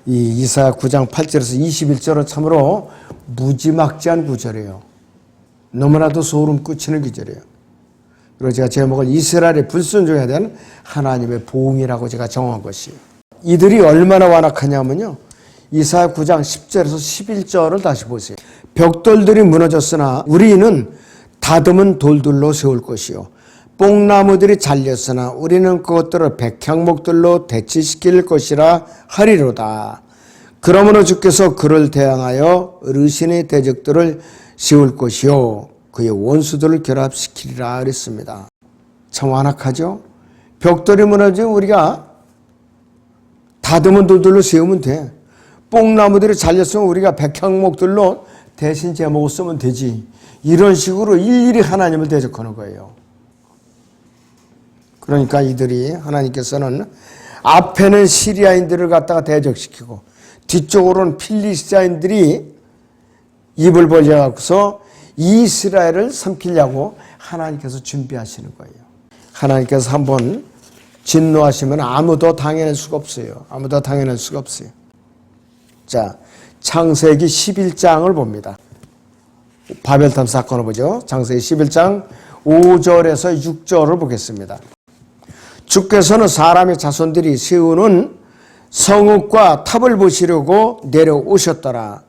이 이사야 9장 8절에서 21절은 참으로 무지막지한 구절이에요. 너무나도 소름 끼치는 구절이에요. 그리고 제가 제목을 이스라엘의 불순종에 대한 하나님의 보응이라고 제가 정한 것이에요. 이들이 얼마나 완악하냐면요. 이사야 9장 10절에서 11절을 다시 보세요. 벽돌들이 무너졌으나 우리는 다듬은 돌들로 세울 것이요. 뽕나무들이 잘렸으나 우리는 그것들을 백향목들로 대치시킬 것이라 하리로다. 그러므로 주께서 그를 대항하여 어르신의 대적들을 세울 것이요. 그의 원수들을 결합시키리라 그랬습니다. 참 완악하죠? 벽돌이 무너지면 우리가 다듬은 돌들로 세우면 돼. 뽕나무들이 잘렸으면 우리가 백향목들로 대신 제목을 쓰면 되지. 이런 식으로 일일이 하나님을 대적하는 거예요. 그러니까 이들이 하나님께서는 앞에는 시리아인들을 갖다가 대적시키고 뒤쪽으로는 필리스타인들이 입을 벌려갖고서 이스라엘을 삼키려고 하나님께서 준비하시는 거예요. 하나님께서 한번 진노하시면 아무도 당해낼 수가 없어요. 아무도 당해낼 수가 없어요. 자, 창세기 11장을 봅니다. 바벨탑 사건을 보죠. 창세기 11장 5절에서 6절을 보겠습니다. 주께서는 사람의 자손들이 세우는 성읍과 탑을 보시려고 내려오셨더라.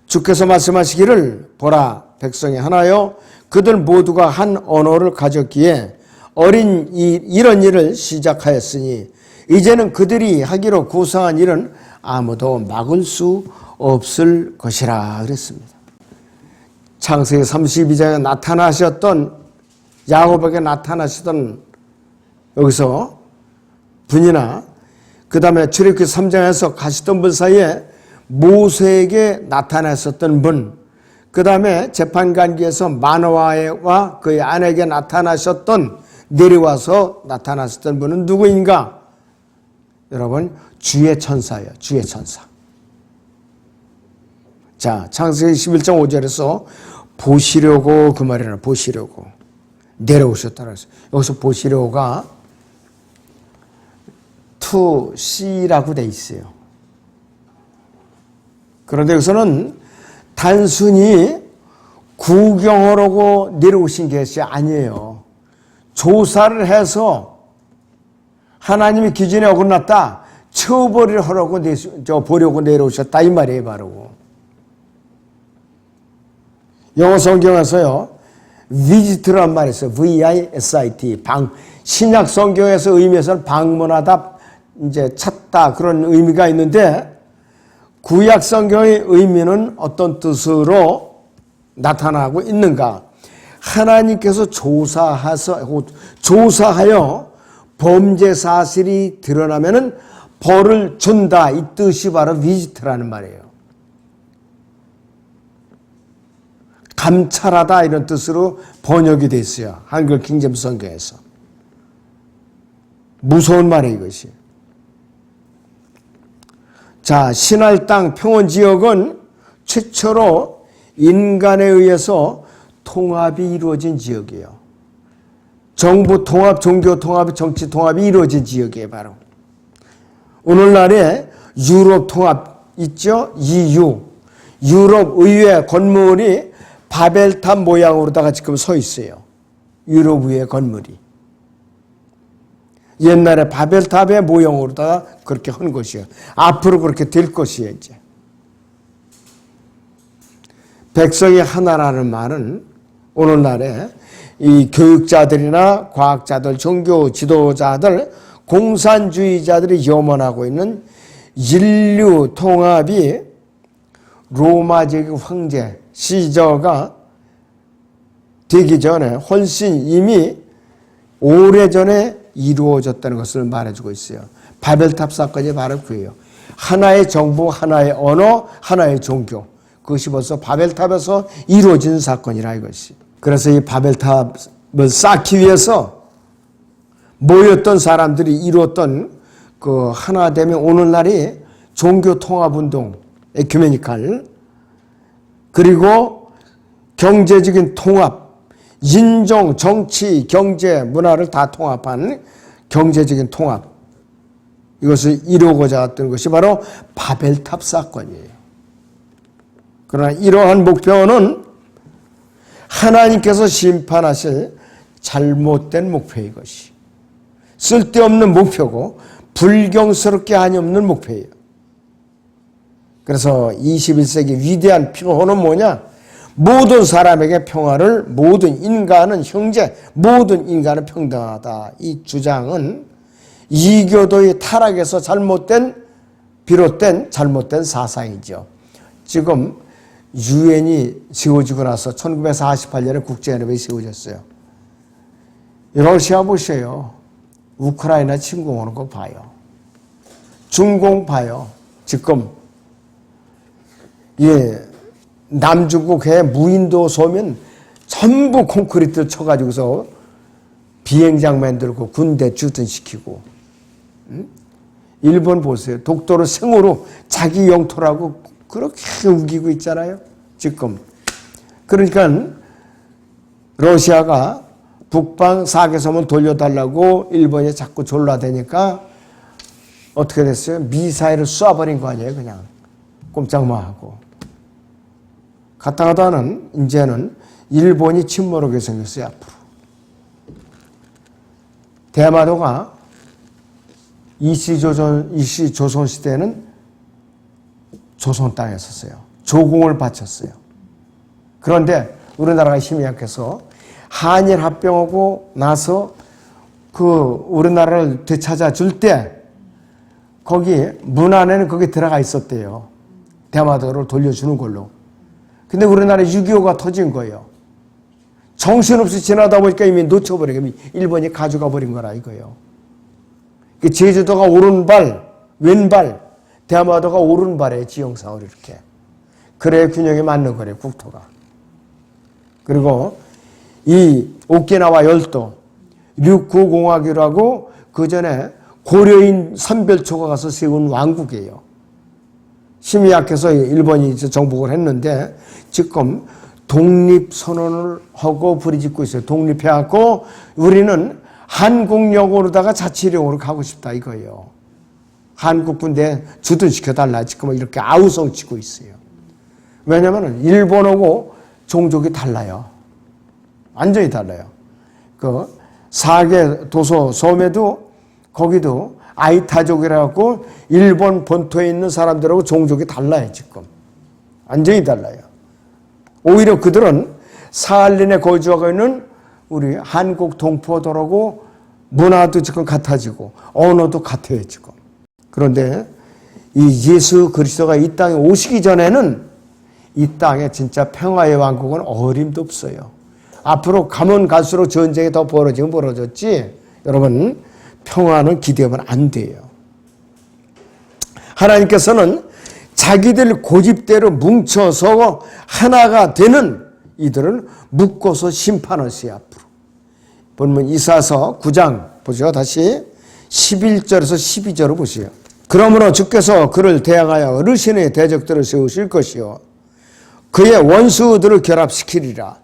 주께서 말씀하시기를 보라 백성이 하나요 그들 모두가 한 언어를 가졌기에 이런 일을 시작하였으니 이제는 그들이 하기로 구상한 일은 아무도 막을 수 없을 것이라 그랬습니다. 창세기 32장에 나타나셨던 야곱에게 나타나시던 여기서 분이나 그 다음에 출애굽기 3장에서 가시던 분 사이에 모세에게 나타났었던 분, 그 다음에 재판관기에서 마노아와 그의 아내에게 나타나셨던 내려와서 나타났었던 분은 누구인가? 여러분 주의 천사예요. 주의 천사. 자, 창세기 11장 5절에서 보시려고 그 말이라 보시려고 내려오셨다고 했어요. 여기서 보시려고가 to see라고 돼 있어요. 그런데 여기서는 단순히 구경하려고 내려오신 것이 아니에요. 조사를 해서 하나님의 기준에 어긋났다. 처벌을 보려고 내려오셨다. 이 말이에요, 바로. 영어 성경에서요, visit라는 말이 있어요. V-I-S-I-T. 신약 성경에서 의미에서는 방문하다, 이제 찾다 그런 의미가 있는데 구약 성경의 의미는 어떤 뜻으로 나타나고 있는가? 하나님께서 조사하여 범죄 사실이 드러나면은 벌을 준다. 이 뜻이 바로 visit라는 말이에요. 감찰하다 이런 뜻으로 번역이 되어 있어요. 한글 킹제임스 성경에서. 무서운 말이에요, 이것이. 자, 신할 땅 평원 지역은 최초로 인간에 의해서 통합이 이루어진 지역이에요. 정부 통합, 종교 통합, 정치 통합이 이루어진 지역이에요, 바로. 오늘날에 유럽 통합 있죠? EU. 유럽 의회 건물이 바벨탑 모양으로다가 지금 서 있어요. 유럽 의회 건물이. 옛날에 바벨탑의 모형으로다가 그렇게 한 것이에요. 앞으로 그렇게 될 것이에요, 이제. 백성이 하나라는 말은 오늘날에 이 교육자들이나 과학자들, 종교 지도자들, 공산주의자들이 염원하고 있는 인류 통합이 로마제국 황제 시저가 되기 전에 훨씬 이미 오래전에 이루어졌다는 것을 말해주고 있어요. 바벨탑 사건이 바로 그예요. 하나의 정부, 하나의 언어, 하나의 종교. 그것이 벌써 바벨탑에서 이루어진 사건이라 이것이. 그래서 이 바벨탑을 쌓기 위해서 모였던 사람들이 이루었던 그 하나됨의 오늘날이 종교 통합 운동, 에큐메니칼, 그리고 경제적인 통합, 인종, 정치, 경제, 문화를 다 통합한 경제적인 통합. 이것을 이루고자 했던 것이 바로 바벨탑 사건이에요. 그러나 이러한 목표는 하나님께서 심판하실 잘못된 목표인 것이 쓸데없는 목표고 불경스럽게 한없는 목표예요. 그래서 21세기 위대한 평화는 뭐냐? 모든 사람에게 평화를, 모든 인간은 형제, 모든 인간은 평등하다. 이 주장은 이교도의 타락에서 비롯된 잘못된 사상이죠. 지금 유엔이 세워지고 나서 1948년에 국제연합이 세워졌어요. 러시아 보세요. 우크라이나 침공하는 거 봐요. 중공 봐요. 지금 남중국해 무인도 서면 전부 콘크리트 쳐가지고서 비행장 만들고 군대 주둔시키고, 일본 보세요. 독도를 생으로 자기 영토라고 그렇게 우기고 있잖아요. 지금. 그러니까 러시아가 북방 사개섬을 돌려달라고 일본이 자꾸 졸라대니까 어떻게 됐어요? 미사일을 쏴버린 거 아니에요. 그냥 꼼짝마 하고. 갔다가다는 이제는 일본이 침몰하게 생겼어요. 앞으로. 대마도가 이시조선 시대에는 조선 땅에 섰어요. 조공을 바쳤어요. 그런데 우리나라가 힘이 약해서 한일 합병하고 나서 우리나라를 되찾아 줄 때 거기 문 안에는 거기 들어가 있었대요. 대마도를 돌려주는 걸로. 근데 우리나라에 6.25가 터진 거예요. 정신없이 지나다 보니까 이미 놓쳐버리고 일본이 가져가 버린 거라 이거예요. 제주도가 오른발, 왼발, 대마도가 오른발에 지형상으로 이렇게. 그래야 균형이 맞는 거래요, 국토가. 그리고 이 오키나와 열도, 류쿠공화국이라고 그 전에 고려인 선별초가 가서 세운 왕국이에요. 힘이 약해서 일본이 정복을 했는데 지금 독립선언을 하고 부리짓고 있어요. 독립해갖고 우리는 한국령으로다가 자치령으로 가고 싶다 이거예요. 한국 군대 주둔시켜달라 지금 이렇게 아우성 치고 있어요. 왜냐하면 일본하고 종족이 달라요. 완전히 달라요. 그 사계 도서 섬에도 거기도 아이타족이라고 일본 본토에 있는 사람들하고 종족이 달라요. 지금 완전히 달라요. 오히려 그들은 사할린에 거주하고 있는 우리 한국 동포들하고 문화도 지금 같아지고 언어도 같아요. 지금. 그런데 이 예수 그리스도가 이 땅에 오시기 전에는 이 땅에 진짜 평화의 왕국은 어림도 없어요. 앞으로 가면 갈수록 전쟁이 더 벌어졌지. 여러분 평화는 기대하면 안 돼요. 하나님께서는 자기들 고집대로 뭉쳐서 하나가 되는 이들을 묶어서 심판하세요. 앞으로. 본문 이사서 9장 보죠. 다시 11절에서 12절을 보세요. 그러므로 주께서 그를 대항하여 어르신의 대적들을 세우실 것이요 그의 원수들을 결합시키리라.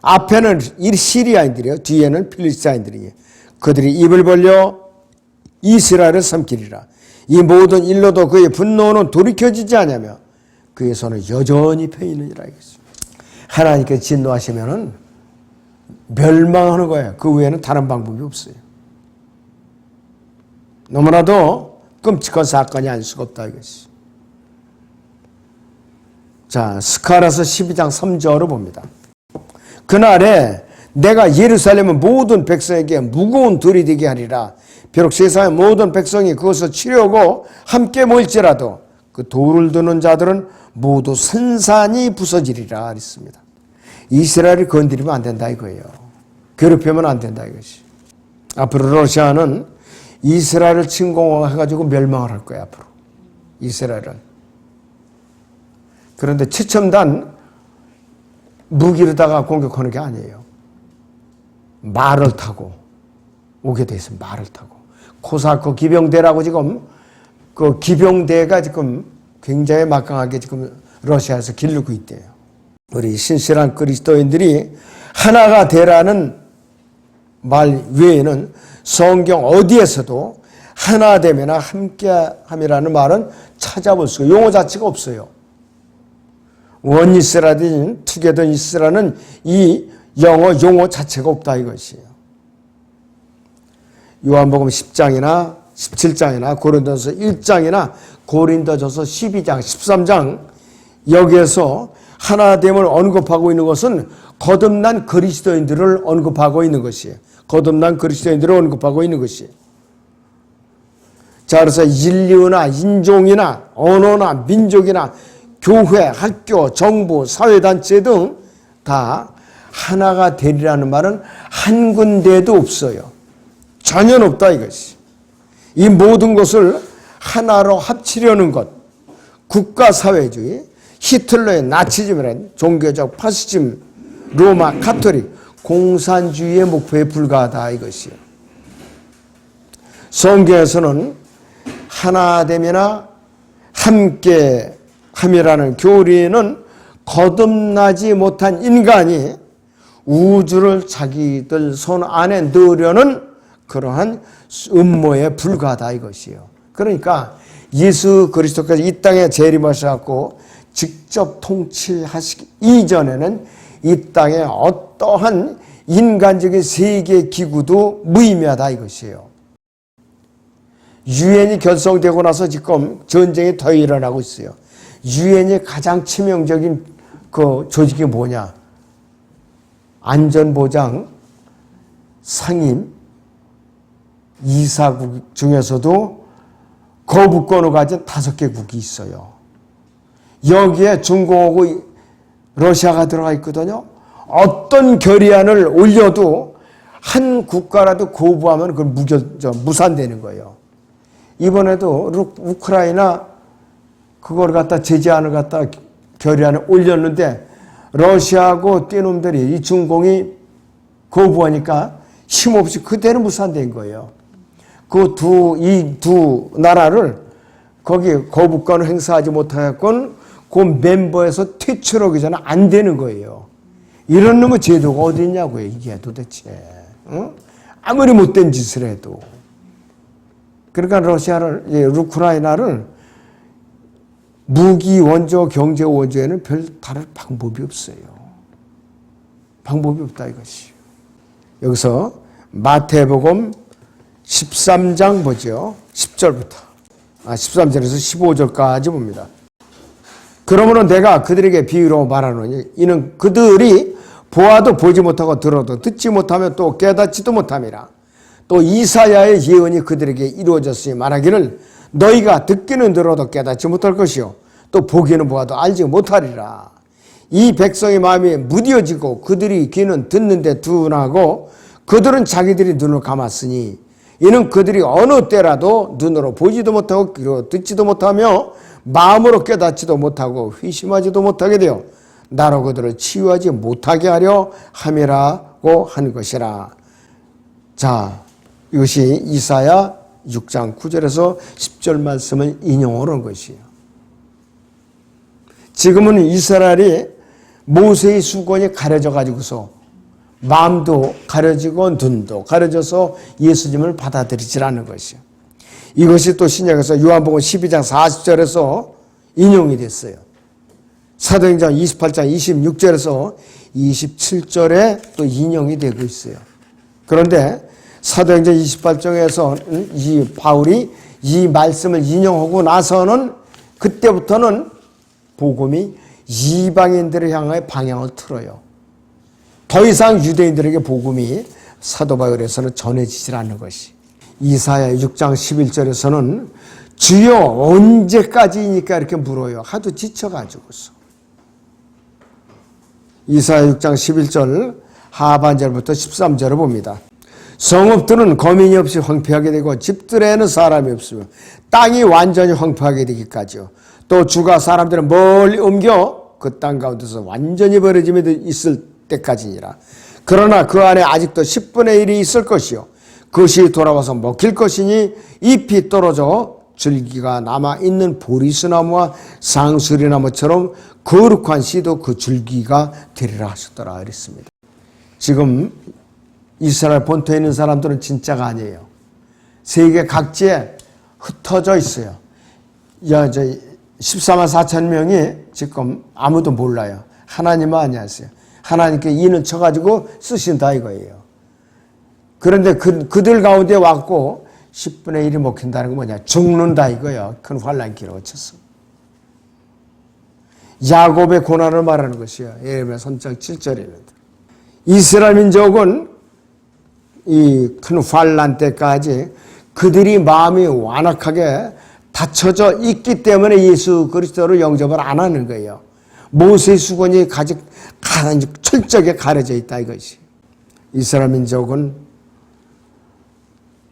앞에는 시리아인들이요 뒤에는 필리스타인들이요 그들이 입을 벌려 이스라엘을 삼키리라. 이 모든 일로도 그의 분노는 돌이켜지지 않으며 그의 손은 여전히 펴 있느니라. 하나님께서 진노하시면은 멸망하는 거예요. 그 외에는 다른 방법이 없어요. 너무나도 끔찍한 사건이 아닐 수가 없다 이것이. 자, 스가랴서 12장 3절을 봅니다. 그날에 내가 예루살렘의 모든 백성에게 무거운 돌이 되게 하리라. 비록 세상의 모든 백성이 그것을 치려고 함께 모일지라도 그 돌을 드는 자들은 모두 산산이 부서지리라 했습니다. 이스라엘을 건드리면 안 된다 이거예요. 괴롭히면 안 된다 이것이. 앞으로 러시아는 이스라엘을 침공해가지고 멸망을 할 거예요. 앞으로 이스라엘은. 그런데 최첨단 무기로다가 공격하는 게 아니에요. 말을 타고 오게 돼 있어요. 말을 타고. 코사코 기병대라고 지금 그 기병대가 지금 굉장히 막강하게 지금 러시아에서 기르고 있대요. 우리 신실한 그리스도인들이 하나가 되라는 말 외에는 성경 어디에서도 하나됨이나 함께함이라는 말은 찾아볼 수가 용어 자체가 없어요. 원이스라든 투게더이스라는 이 영어 용어 자체가 없다 이것이에요. 요한복음 10장이나 17장이나 고린도전서 1장이나 고린도전서 12장, 13장 여기에서 하나됨을 언급하고 있는 것은 거듭난 그리스도인들을 언급하고 있는 것이에요. 거듭난 그리스도인들을 언급하고 있는 것이에요. 자, 그래서 인류나 인종이나 언어나 민족이나 교회, 학교, 정부, 사회단체 등 다 하나가 되리라는 말은 한 군데도 없어요. 전혀 없다 이것이. 이 모든 것을 하나로 합치려는 것, 국가사회주의, 히틀러의 나치즘이란 종교적 파시즘, 로마 카톨릭, 공산주의의 목표에 불과하다 이것이요. 성경에서는 하나됨이나 함께함이라는 교리는 거듭나지 못한 인간이 우주를 자기들 손 안에 넣으려는 그러한 음모에 불과하다 이것이요. 그러니까 예수 그리스도께서 이 땅에 재림하셔서 직접 통치하시기 이전에는 이 땅에 어떠한 인간적인 세계 기구도 무의미하다 이것이에요. 유엔이 결성되고 나서 지금 전쟁이 더 일어나고 있어요. 유엔이 가장 치명적인 그 조직이 뭐냐? 안전보장 상임 이사국 중에서도 거부권을 가진 5개국이 있어요. 여기에 중국하고 러시아가 들어가 있거든요. 어떤 결의안을 올려도 한 국가라도 거부하면 그걸 무산되는 거예요. 이번에도 우크라이나 그걸 갖다 제재안을 갖다 결의안을 올렸는데 러시아하고 떼놈들이 이 중공이 거부하니까 힘없이 그대로 무산된 거예요. 이 두 나라를 거기 거부권을 행사하지 못하였건 그 멤버에서 퇴출하기 전에 안 되는 거예요. 이런 놈의 제도가 어디 있냐고요, 이게 도대체. 어? 아무리 못된 짓을 해도. 그러니까 우크라이나를 무기 원조, 경제 원조에는 별 다른 방법이 없어요. 방법이 없다 이것이. 여기서 마태복음 13장 보죠. 10절부터. 13절에서 15절까지 봅니다. 그러므로 내가 그들에게 비유로 말하노니 이는 그들이 보아도 보지 못하고 들어도 듣지 못하며 또 깨닫지도 못함이라. 또 이사야의 예언이 그들에게 이루어졌으니 말하기를 너희가 듣기는 들어도 깨닫지 못할 것이요 또 보기는 보아도 알지 못하리라. 이 백성의 마음이 무뎌지고 그들이 귀는 듣는데 둔하고 그들은 자기들이 눈을 감았으니 이는 그들이 어느 때라도 눈으로 보지도 못하고 귀로 듣지도 못하며 마음으로 깨닫지도 못하고 회심하지도 못하게 되어 나로 그들을 치유하지 못하게 하려 함이라고 한 것이라. 자, 이것이 이사야 6장 9절에서 10절 말씀을 인용하는 것이에요. 지금은 이스라엘이 모세의 수건이 가려져 가지고서 마음도 가려지고 눈도 가려져서 예수님을 받아들이지 않는 것이에요. 이것이 또 신약에서 요한복음 12장 40절에서 인용이 됐어요. 사도행전 28장 26절에서 27절에 또 인용이 되고 있어요. 그런데 사도행전 28장에서 이 바울이 이 말씀을 인용하고 나서는 그때부터는 복음이 이방인들을 향해 방향을 틀어요. 더 이상 유대인들에게 복음이 사도 바울에서는 전해지질 않는 것이. 이사야 6장 11절에서는 주여 언제까지니까 이렇게 물어요. 하도 지쳐가지고서. 이사야 6장 11절 하반절부터 13절을 봅니다. 성읍들은 거민이 없이 황폐하게 되고 집들에는 사람이 없으며 땅이 완전히 황폐하게 되기까지요. 또 주가 사람들을 멀리 옮겨 그 땅 가운데서 완전히 버려짐이 있을 때까지니라. 그러나 그 안에 아직도 10분의 1이 있을 것이요. 그것이 돌아와서 먹힐 것이니 잎이 떨어져 줄기가 남아있는 보리스나무와 상수리나무처럼 거룩한 씨도 그 줄기가 되리라 하셨더라 그랬습니다. 지금 이스라엘 본토에 있는 사람들은 진짜가 아니에요. 세계 각지에 흩어져 있어요. 14만 4천 명이 지금 아무도 몰라요. 하나님만 아니었어요. 하나님께 인을 쳐가지고 쓰신다 이거예요. 그런데 그들 가운데 왔고 10분의 1이 먹힌다는 건 뭐냐? 죽는다 이거예요. 큰 환란기를 거쳐서. 야곱의 고난을 말하는 것이요. 예레미야 3장 7절에 이스라엘 민족은 이 큰 환란 때까지 그들이 마음이 완악하게 닫혀져 있기 때문에 예수 그리스도를 영접을 안 하는 거예요. 모세의 수건이 철저하게 가려져 있다 이것이. 이스라엘 민족은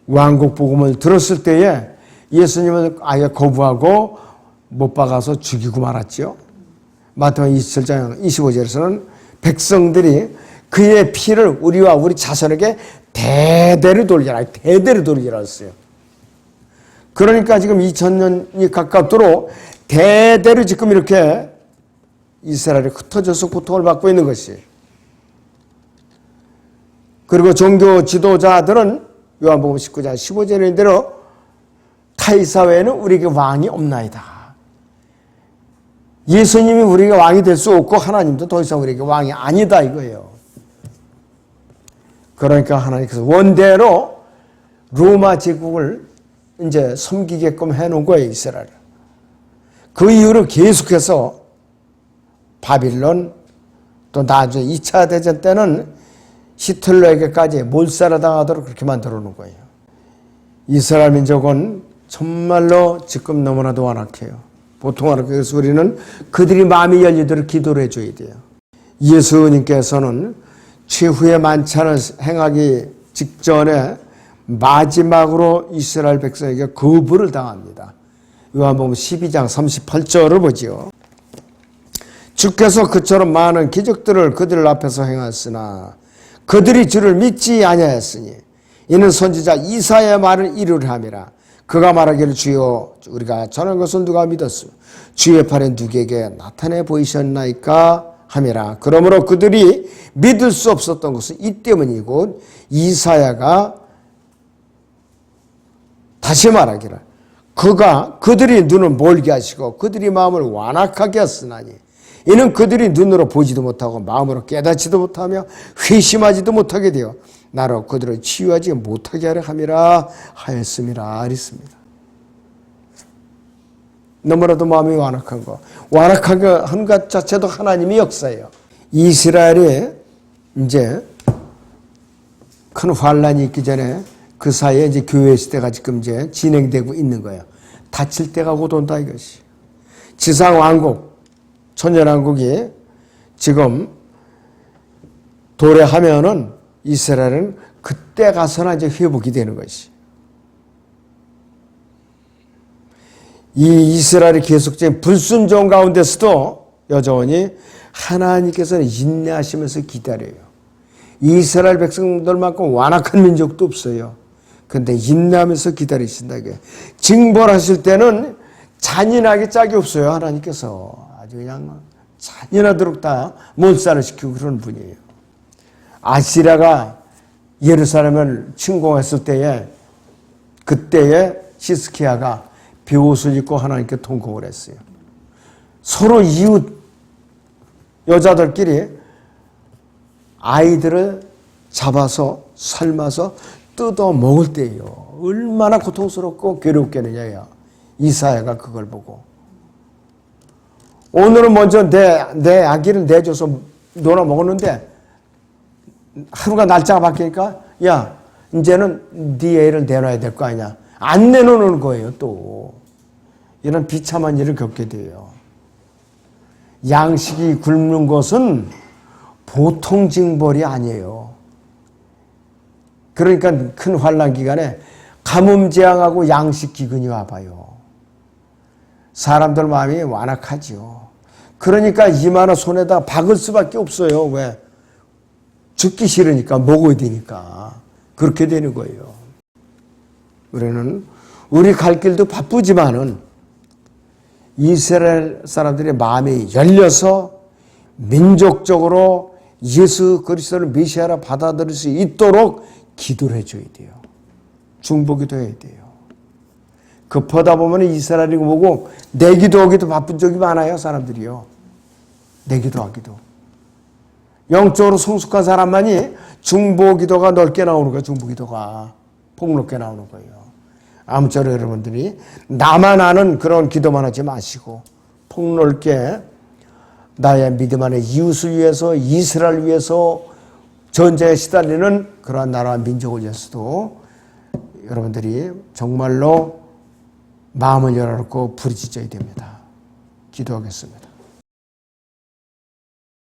왕국 복음을 들었을 때에 예수님을 아예 거부하고 못 박아서 죽이고 말았죠. 마태복음 27장 25절에서는 백성들이 그의 피를 우리와 우리 자손에게 대대로 돌리라 했어요. 그러니까 지금 2000년이 가깝도록 대대로 지금 이렇게 이스라엘이 흩어져서 고통을 받고 있는 것이. 그리고 종교 지도자들은 요한복음 19장 15절인 대로 타이 사회에는 우리에게 왕이 없나이다. 예수님이 우리에게 왕이 될 수 없고 하나님도 더 이상 우리에게 왕이 아니다 이거예요. 그러니까 하나님께서 원대로 로마 제국을 이제 섬기게끔 해놓은 거예요, 이스라엘. 그 이후로 계속해서 바빌론 또 나중에 2차 대전 때는 히틀러에게까지 몰살당하도록 그렇게 만들어 놓은 거예요. 이스라엘 민족은 정말로 지금 너무나도 완악해요. 보통 완악해요. 그래서 우리는 그들이 마음이 열리도록 기도를 해줘야 돼요. 예수님께서는 최후의 만찬을 행하기 직전에 마지막으로 이스라엘 백성에게 거부를 당합니다. 요한복음 12장 38절을 보지요. 주께서 그처럼 많은 기적들을 그들 앞에서 행하였으나 그들이 주를 믿지 아니하였으니 이는 선지자 이사야의 말을 이루려 함이라. 그가 말하기를 주여 우리가 전한 것을 누가 믿었소? 주의 팔에 누구에게 나타내 보이셨나이까 함이라. 그러므로 그들이 믿을 수 없었던 것은 이 때문이고 이사야가 다시 말하기를 그들이 눈을 멀게 하시고 그들이 마음을 완악하게 하였으나니 이는 그들이 눈으로 보지도 못하고 마음으로 깨닫지도 못하며 회심하지도 못하게 되어 나로 그들을 치유하지 못하게 하려 함이라 하였음이라 그랬습니다. 너무나도 마음이 완악한 거. 완악하게 한 것 자체도 하나님의 역사예요. 이스라엘이 이제 큰 환란이 있기 전에 그 사이에 이제 교회 시대가 지금 이제 진행되고 있는 거예요. 닫힐 때가 곧 온다 이것이. 지상왕국, 천년왕국이 지금 도래하면은 이스라엘은 그때 가서나 이제 회복이 되는 것이. 이 이스라엘의 계속적인 불순종 가운데서도 여전히 하나님께서는 인내하시면서 기다려요. 이스라엘 백성들만큼 완악한 민족도 없어요. 그런데 인내하면서 기다리신다. 징벌하실 때는 잔인하게 짝이 없어요. 하나님께서 아주 그냥 잔인하도록 다 몰살을 시키고 그런 분이에요. 아시리아가 예루살렘을 침공했을 때에 그때에 히스기야가 베옷을 입고 하나님께 통곡을 했어요. 서로 이웃 여자들끼리 아이들을 잡아서 삶아서 뜯어 먹을 때예요. 얼마나 고통스럽고 괴롭겠느냐요. 이사야가 그걸 보고 오늘은 먼저 내 아기를 내줘서 놀아 먹었는데 하루가 날짜가 바뀌니까 야 이제는 네 애를 내놔야 될 거 아니냐. 안 내놓는 거예요. 또 이런 비참한 일을 겪게 돼요. 양식이 굶는 것은 보통 징벌이 아니에요. 그러니까 큰 환란 기간에 가뭄재앙하고 양식 기근이 와봐요. 사람들 마음이 완악하지요. 그러니까 이마나 손에다 박을 수밖에 없어요. 왜? 죽기 싫으니까 먹어야 되니까 그렇게 되는 거예요. 우리는 우리 갈 길도 바쁘지만은 이스라엘 사람들의 마음이 열려서 민족적으로 예수 그리스도를 메시아라 받아들일 수 있도록 기도를 해줘야 돼요. 중보기도 해야 돼요. 급하다 보면 이스라엘이 보고 내 기도하기도 바쁜 적이 많아요. 사람들이요. 내 기도하기도. 영적으로 성숙한 사람만이 중보기도가 넓게 나오는 거예요. 중보기도가 폭넓게 나오는 거예요. 아무쪼록 여러분들이 나만 아는 그런 기도만 하지 마시고 폭넓게 나의 믿음 안에 이웃을 위해서, 이스라엘을 위해서, 전쟁에 시달리는 그러한 나라와 민족을 위해서도 여러분들이 정말로 마음을 열어놓고 부르짖어야 됩니다. 기도하겠습니다.